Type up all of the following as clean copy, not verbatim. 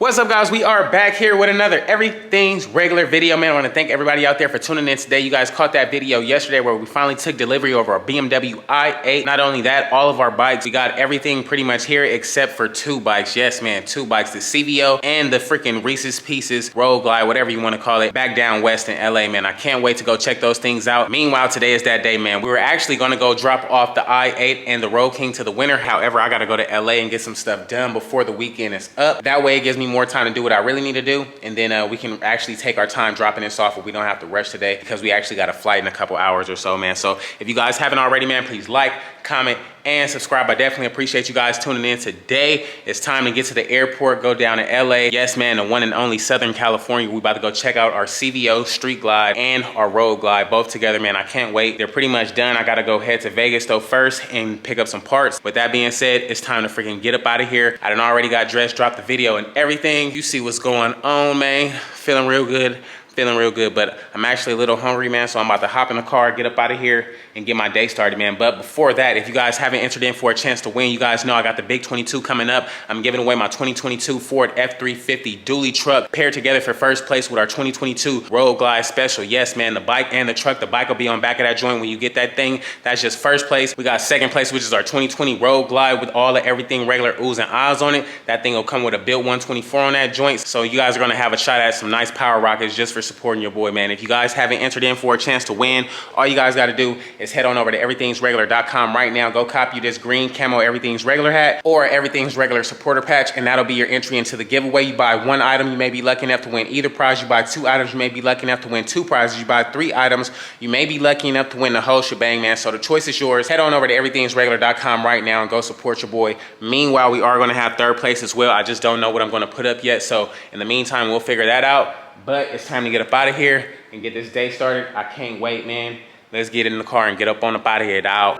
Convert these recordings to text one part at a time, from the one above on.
What's up, guys? We are back here with another Everything's Regular video, man. I want to thank everybody out there for tuning in today. You guys caught that video yesterday where we finally took delivery of our BMW i8. Not only that, all of our bikes, we got everything pretty much here except for two bikes. Yes, man, two bikes, the CVO and the freaking Reese's Pieces Road Glide, whatever you want to call it, back down west in LA, man. I can't wait to go check those things out. Meanwhile, today is that day, man. We were actually going to go drop off the i8 and the Road King to the winter. However, I got to go to LA and get some stuff done before the weekend is up. That way it gives me more time to do what I really need to do, and then we can actually take our time dropping this off, but we don't have to rush today because we actually got a flight in a couple hours or so, man. So if you guys haven't already, man, please like, comment, and subscribe. I definitely appreciate you guys tuning in today. It's time to get to the airport, go down to LA. Yes, man, the one and only Southern California. We about to go check out our CVO Street Glide and our Road Glide, both together, man. I can't wait. They're pretty much done. I gotta go head to Vegas though first and pick up some parts. With that being said, it's time to freaking get up out of here. I done already got dressed, dropped the video and everything. You see what's going on, man. Feeling real good. Feeling real good, but I'm actually a little hungry, man, so I'm about to hop in the car, get up out of here, and get my day started, man. But before that, if you guys haven't entered in for a chance to win, you guys know I got the big 22 coming up. I'm giving away my 2022 Ford F350 dually truck, paired together for first place with our 2022 Road Glide Special. Yes, man, the bike and the truck. The bike will be on back of that joint when you get that thing. That's just first place. We got second place, which is our 2020 Road Glide with all the everything regular oohs and ahs on it. That thing will come with a built 124 on that joint, so you guys are gonna have a shot at some nice power rockets just for supporting your boy, man. If you guys haven't entered in for a chance to win, all you guys got to do is head on over to everythingsregular.com right now. Go copy this green camo Everything's Regular hat or Everything's Regular supporter patch, and that'll be your entry into the giveaway. You buy one item, you may be lucky enough to win either prize. You buy two items, you may be lucky enough to win two prizes. You buy three items, you may be lucky enough to win the whole shebang, man. So the choice is yours. Head on over to everythingsregular.com right now and go support your boy. Meanwhile, we are going to have third place as well. I just don't know what I'm going to put up yet, so in the meantime, we'll figure that out. But it's time to get up out of here and get this day started. I can't wait, man. Let's get in the car and get up on up out of here, dog.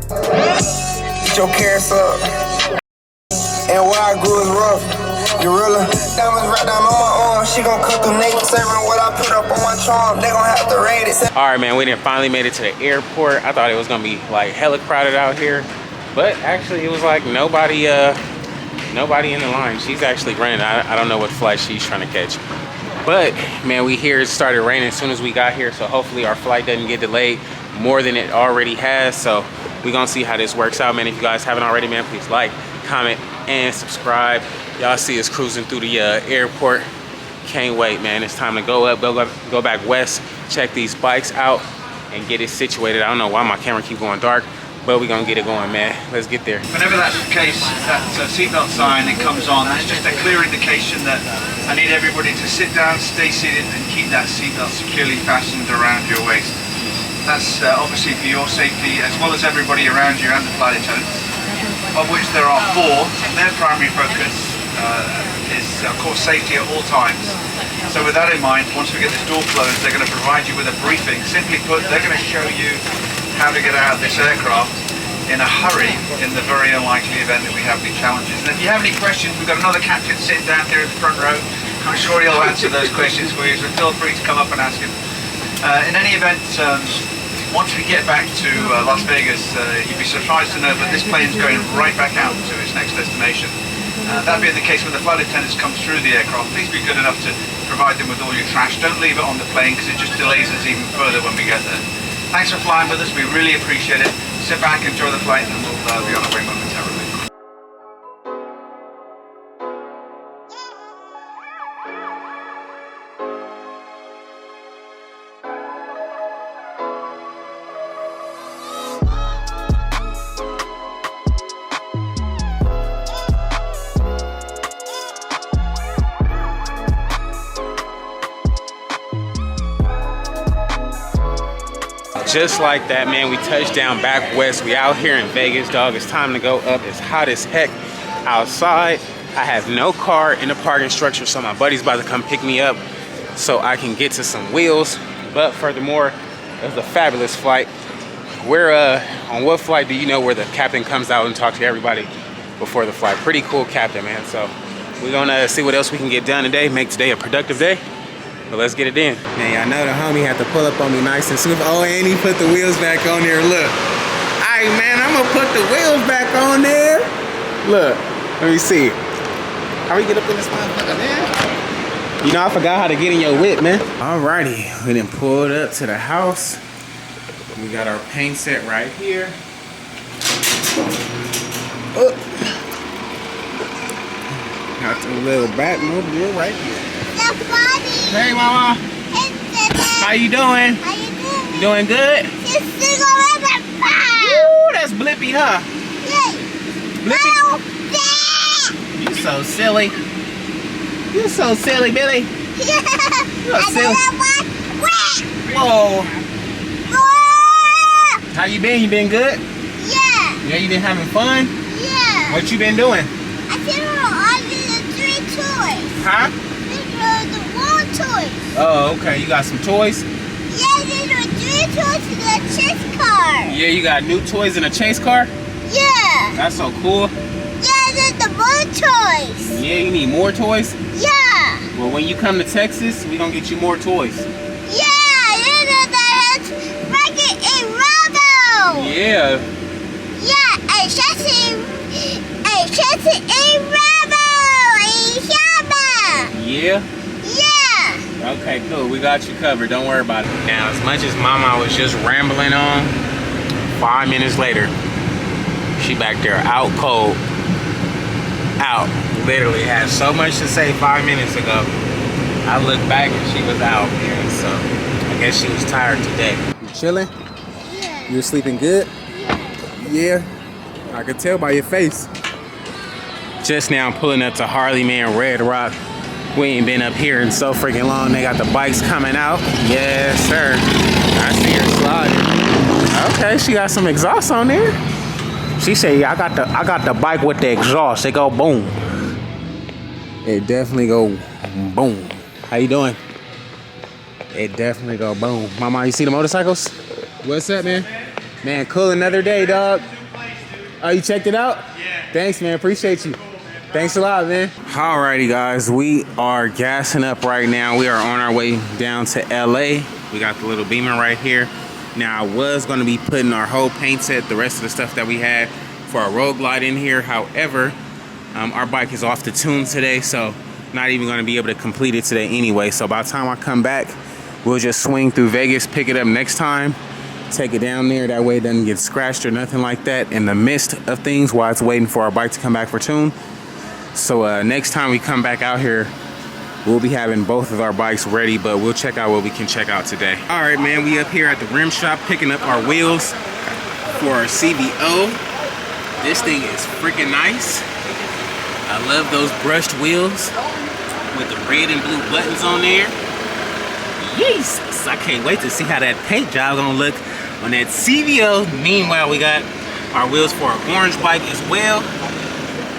Get your carrots up. And where I grew is rough. Gorilla. Diamonds right down on my arm. She gon' cut through naked, serving what I put up on my charm. They gon' have to rate it. All right, man, we done finally made it to the airport. I thought it was gonna be like hella crowded out here, but actually it was like nobody in the line. She's actually running. I don't know what flight she's trying to catch. But man, we hear it started raining as soon as we got here, so hopefully our flight doesn't get delayed more than it already has. So we're gonna see how this works out, man. If you guys haven't already, man, please like, comment, and subscribe. Y'all see us cruising through the airport. Can't wait, man. It's time to go up, go back west, check these bikes out, and get it situated. I don't know why my camera keep going dark, but we're gonna get it going, man. Let's get there. Whenever that's the case, that seatbelt sign, it comes on, that's just a clear indication that I need everybody to sit down, stay seated, and keep that seatbelt securely fastened around your waist. That's obviously for your safety, as well as everybody around you and the flight attendants, of which there are four. Their primary focus is, of course, safety at all times. So with that in mind, once we get this door closed, they're going to provide you with a briefing. Simply put, they're going to show you how to get out of this aircraft in a hurry in the very unlikely event that we have any challenges. And if you have any questions, we've got another captain sitting down here in the front row. I'm sure he'll answer those questions for you, so feel free to come up and ask him. In any event, once we get back to Las Vegas, you'd be surprised to know that this plane is going right back out to its next destination. That being the case, when the flight attendants come through the aircraft, please be good enough to provide them with all your trash. Don't leave it on the plane because it just delays us even further when we get there. Thanks for flying with us. We really appreciate it. Sit back, enjoy the flight, and we'll be on our way momentarily. Just like that, man, we touched down back west. We out here in Vegas, dog. It's time to go up. It's hot as heck outside. I have no car in the parking structure, so my buddy's about to come pick me up so I can get to some wheels. But furthermore, it was a fabulous flight. Where on what flight do you know where the captain comes out and talks to everybody before the flight. Pretty cool captain, man. So we're gonna see what else we can get done today, make today a productive day. But let's get it in. Man, I know the homie had to pull up on me nice and swift. Oh, and he put the wheels back on there. Look. All right, man, I'm gonna put the wheels back on there. Look, let me see. How we get up in this motherfucker, man? You know, I forgot how to get in your whip, man. Alrighty, we done pulled up to the house. We got our paint set right here. Got the little Batmobile right here. Hey, mama. How you doing? How you doing? Doing good? Ooh, that's Blippi, huh? Blippi? You so silly. You so silly, Billy. You so silly. Whoa. How you been? You been good? Yeah. Yeah, you been having fun? Yeah. What you been doing? I did all the 3 toys. Huh? These are the 1 toys. Oh, okay. You got some toys? Yeah, these are 3 toys in the chase car. Yeah, you got new toys in a chase car? Yeah. That's so cool. Yeah, these are the 1 toys. Yeah, you need more toys? Yeah. Well, when you come to Texas, we gonna get you more toys. Yeah, these are the Rocket and Robo. Yeah. Yeah, a chassis and Robo and Shabba. Yeah? Yeah. Okay, cool. We got you covered. Don't worry about it. Now, as much as Mama was just rambling on, 5 minutes later, she back there out cold. Out. Literally had so much to say 5 minutes ago. I looked back and she was out, man. So I guess she was tired today. You chilling? Yeah. You sleeping good? Yeah. I could tell by your face. Just now I'm pulling up to Harley, man, Red Rock. We ain't been up here in so freaking long. They got the bikes coming out. Yes, sir. I see her sliding. Okay, she got some exhaust on there. She said, yeah, I got the bike with the exhaust. They go boom. It definitely go boom. How you doing? It definitely go boom. Mama, you see the motorcycles? What's up, man? Man, cool. Another day, dog. Oh, you checked it out? Yeah. Thanks, man. Appreciate you. Thanks a lot, man. Alrighty, guys, we are gassing up right now. We are on our way down to LA. We got the little Beamer right here. Now, I was gonna be putting our whole paint set, the rest of the stuff that we had for our Road Glide in here. However, our bike is off the tune today, so not even gonna be able to complete it today anyway. So by the time I come back, we'll just swing through Vegas, pick it up next time, take it down there. That way it doesn't get scratched or nothing like that in the midst of things while it's waiting for our bike to come back for tune. So next time we come back out here, we'll be having both of our bikes ready, but we'll check out what we can check out today. All right, man, we up here at the rim shop picking up our wheels for our CVO. This thing is freaking nice. I love those brushed wheels with the red and blue buttons on there. Jesus, I can't wait to see how that paint job gonna look on that CVO. Meanwhile, we got our wheels for our orange bike as well.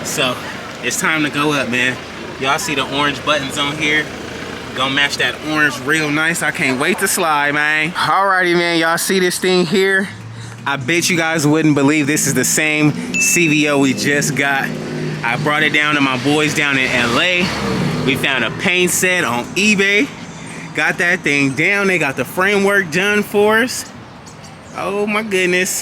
So it's time to go up, man. Y'all see the orange buttons on here? Gonna match that orange real nice. I can't wait to slide, man. Alrighty, man, y'all see this thing here? I bet you guys wouldn't believe this is the same CVO we just got. I brought it down to my boys down in LA. We found a paint set on eBay. Got that thing down. They got the framework done for us. Oh my goodness.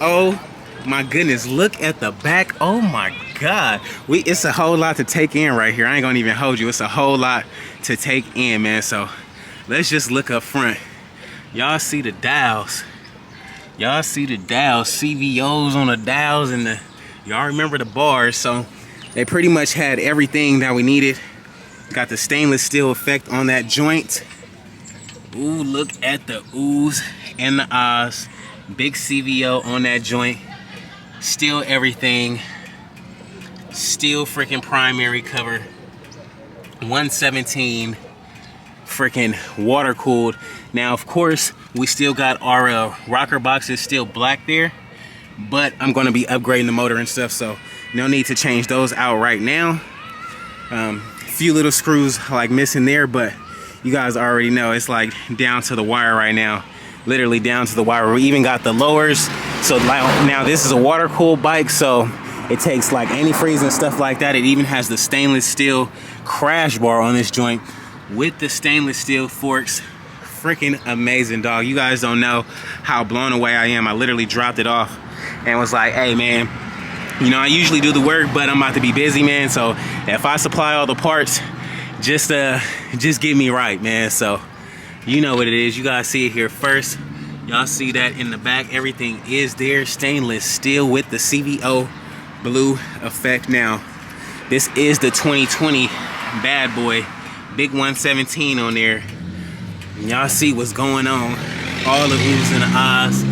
Oh my goodness. Look at the back. Oh my God. It's a whole lot to take in right here. I ain't gonna even hold you. It's a whole lot to take in, man. So let's just look up front. Y'all see the dials. Y'all see the dials. CVOs on the dials and the, y'all remember the bars. So they pretty much had everything that we needed. Got the stainless steel effect on that joint. Ooh, look at the oohs and the ahs. Big CVO on that joint. Still everything. Still freaking primary cover. 117 freaking water cooled. Now, of course, we still got our rocker boxes still black there, but I'm going to be upgrading the motor and stuff, so no need to change those out right now. Few little screws like missing there, but you guys already know it's like down to the wire right now. Literally down to the wire. We even got the lowers. So now this is a water cooled bike, so It takes like antifreeze and stuff like that. It even has the stainless steel crash bar on this joint with the stainless steel forks. Freaking amazing, dog. You guys don't know how blown away I am. I literally dropped it off and was like, hey man, you know, I usually do the work, but I'm about to be busy, man. So if I supply all the parts, just get me right, man. So you know what it is. You guys see it here first. Y'all see that in the back, everything is there. Stainless steel with the CVO blue effect. Now, this is the 2020 bad boy. Big 117 on there. Y'all see what's going on. All the oohs and the ahs.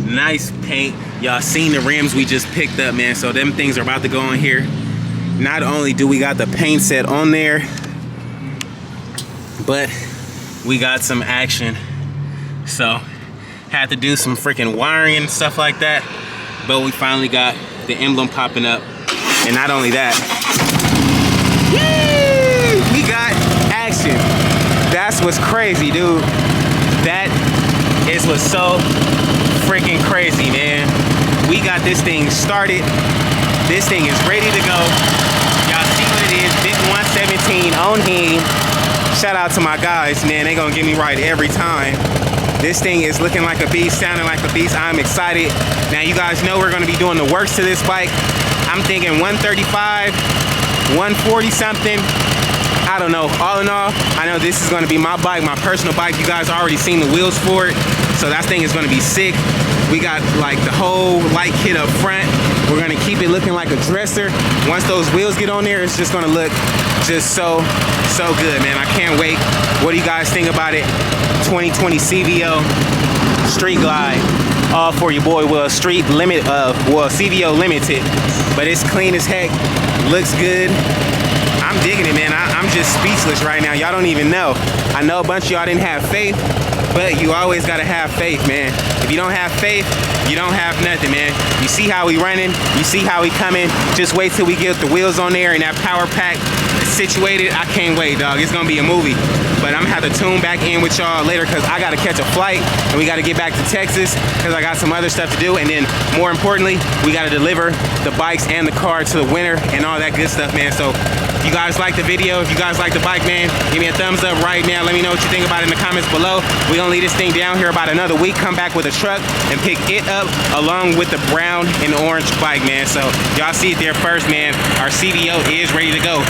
Nice paint. Y'all seen the rims we just picked up, man. So them things are about to go on here. Not only do we got the paint set on there, but we got some action. So had to do some freaking wiring and stuff like that. But we finally got the emblem popping up. And not only that, yay, we got action. That's what's crazy, dude. That is what's so freaking crazy, man. We got this thing started. This thing is ready to go. Y'all see what it is. Big 117 on him. Shout out to my guys, man. They gonna get me right every time. This thing is looking like a beast, sounding like a beast. I'm excited. Now you guys know we're gonna be doing the works to this bike. I'm thinking 135, 140 something. I don't know. All in all, I know this is gonna be my bike, my personal bike. You guys already seen the wheels for it, so that thing is gonna be sick. We got like the whole light kit up front. We're gonna keep it looking like a dresser. Once those wheels get on there, it's just gonna look just so good, man. I can't wait. What do you guys think about it? 2020 CVO Street Glide, all for your boy Will. Street Limit, CVO Limited, but it's clean as heck. Looks good. I'm digging it, man. I'm just speechless right now. Y'all don't even know. I know a bunch of y'all didn't have faith, but you always gotta have faith, man. If you don't have faith, you don't have nothing, man. You see how we running, you see how we coming. Just wait till we get the wheels on there and that power pack situated. I can't wait, dog. It's gonna be a movie. But I'm gonna have to tune back in with y'all later because I gotta catch a flight and we gotta get back to Texas because I got some other stuff to do. And then more importantly, we gotta deliver the bikes and the car to the winner and all that good stuff, man. So if you guys like the video, if you guys like the bike, man, give me a thumbs up right now. Let me know what you think about it in the comments below. We're gonna leave this thing down here about another week, come back with a truck and pick it up along with the brown and orange bike, man. So y'all see it there first, man. Our CVO is ready to go.